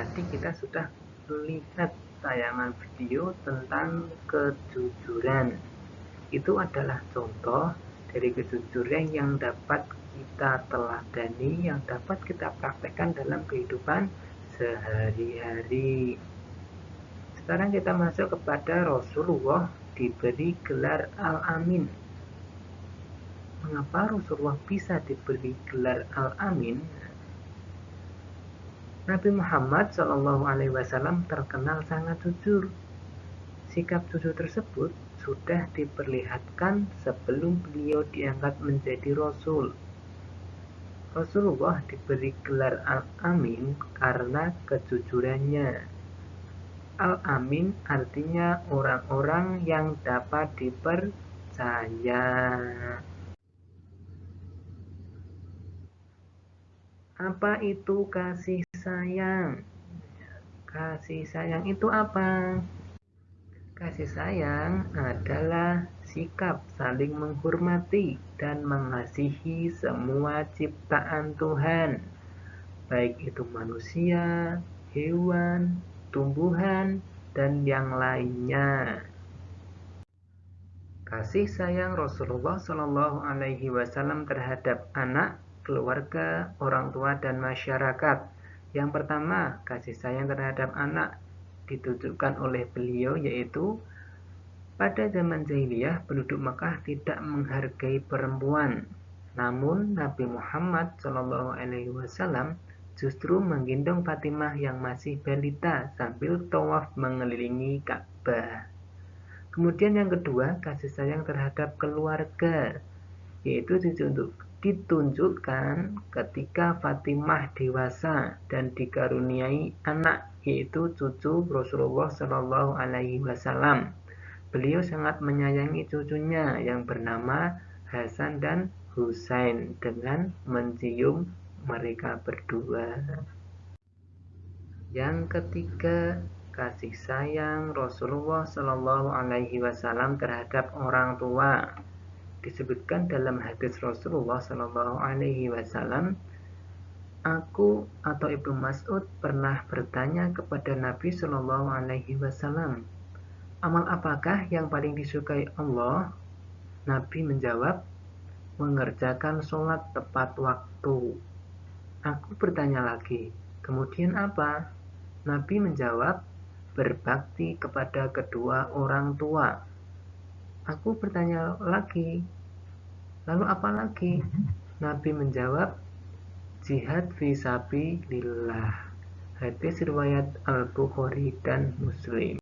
tadi kita sudah melihat tayangan video tentang kejujuran. Itu adalah contoh dari kejujuran yang dapat kita teladani, yang dapat kita praktekkan dalam kehidupan sehari-hari. Sekarang kita masuk kepada Rasulullah diberi gelar Al-Amin. Mengapa Rasulullah bisa diberi gelar Al-Amin? Nabi Muhammad SAW terkenal sangat jujur. Sikap jujur tersebut sudah diperlihatkan sebelum beliau diangkat menjadi Rasul. Rasulullah diberi gelar Al-Amin karena kejujurannya. Al-Amin artinya orang-orang yang dapat dipercaya. Apa itu kasih sayang? Kasih sayang itu apa? Kasih sayang adalah sikap saling menghormati dan mengasihi semua ciptaan Tuhan, baik itu manusia, hewan, tumbuhan, dan yang lainnya. Kasih sayang Rasulullah Shallallahu Alaihi Wasallam terhadap anak, keluarga, orang tua, dan masyarakat. Yang pertama, kasih sayang terhadap anak ditunjukkan oleh beliau, yaitu pada zaman jahiliyah penduduk Makkah tidak menghargai perempuan. Namun Nabi Muhammad SAW justru menggendong Fatimah yang masih balita sambil tawaf mengelilingi Ka'bah. Kemudian yang kedua, kasih sayang terhadap keluarga, yaitu ditunjukkan ketika Fatimah dewasa dan dikaruniai anak, yaitu cucu Rasulullah Shallallahu Alaihi Wasallam. Beliau sangat menyayangi cucunya yang bernama Hasan dan Husain dengan mencium mereka berdua. Yang ketiga, kasih sayang Rasulullah Shallallahu Alaihi Wasallam terhadap orang tua. Disebutkan dalam hadis Rasulullah Shallallahu Alaihi Wasallam, aku atau Ibnu Mas'ud pernah bertanya kepada Nabi Shallallahu Alaihi Wasallam, amal apakah yang paling disukai Allah? Nabi menjawab, mengerjakan sholat tepat waktu. Aku bertanya lagi, kemudian apa? Nabi menjawab, berbakti kepada kedua orang tua. Aku bertanya lagi, lalu apa lagi? Nabi menjawab, jihad fisabilillah. Hadis riwayat Al-Bukhari dan Muslim.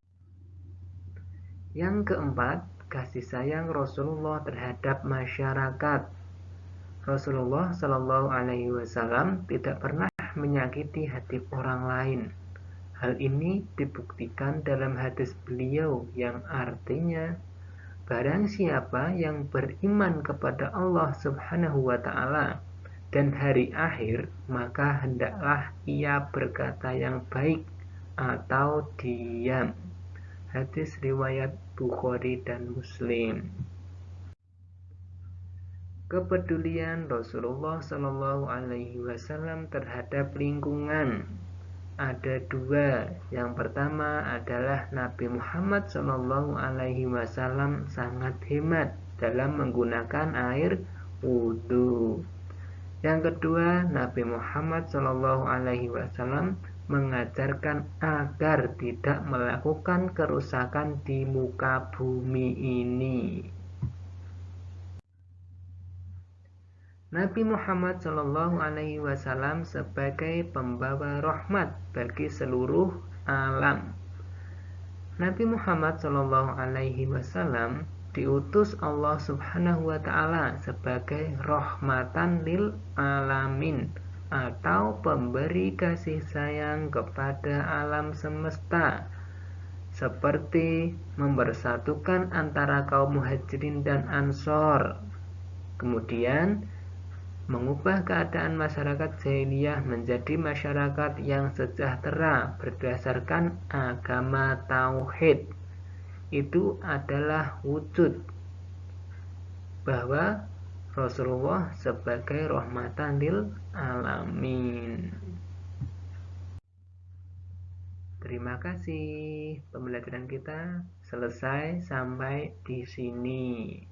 Yang keempat, kasih sayang Rasulullah terhadap masyarakat. Rasulullah Shallallahu Alaihi Wasallam tidak pernah menyakiti hati orang lain. Hal ini dibuktikan dalam hadis beliau yang artinya, barang siapa yang beriman kepada Allah Subhanahu wa Ta'ala dan hari akhir, maka hendaklah ia berkata yang baik atau diam. Hadis riwayat Bukhari dan Muslim. Kepedulian Rasulullah Shallallahu Alaihi Wasallam terhadap lingkungan ada dua. Yang pertama adalah Nabi Muhammad Shallallahu Alaihi Wasallam sangat hemat dalam menggunakan air wudhu. Yang kedua, Nabi Muhammad Shallallahu Alaihi Wasallam mengajarkan agar tidak melakukan kerusakan di muka bumi ini. Nabi Muhammad Shallallahu Alaihi Wasallam sebagai pembawa rahmat bagi seluruh alam. Nabi Muhammad Shallallahu Alaihi Wasallam diutus Allah Subhanahu Wa Taala sebagai rahmatan lil alamin atau pemberi kasih sayang kepada alam semesta, seperti mempersatukan antara kaum muhajirin dan ansor. Kemudian mengubah keadaan masyarakat jahiliyah menjadi masyarakat yang sejahtera berdasarkan agama tauhid. Itu adalah wujud bahwa Rasulullah sebagai rahmatan lil alamin. Terima kasih. Pembelajaran kita selesai sampai di sini.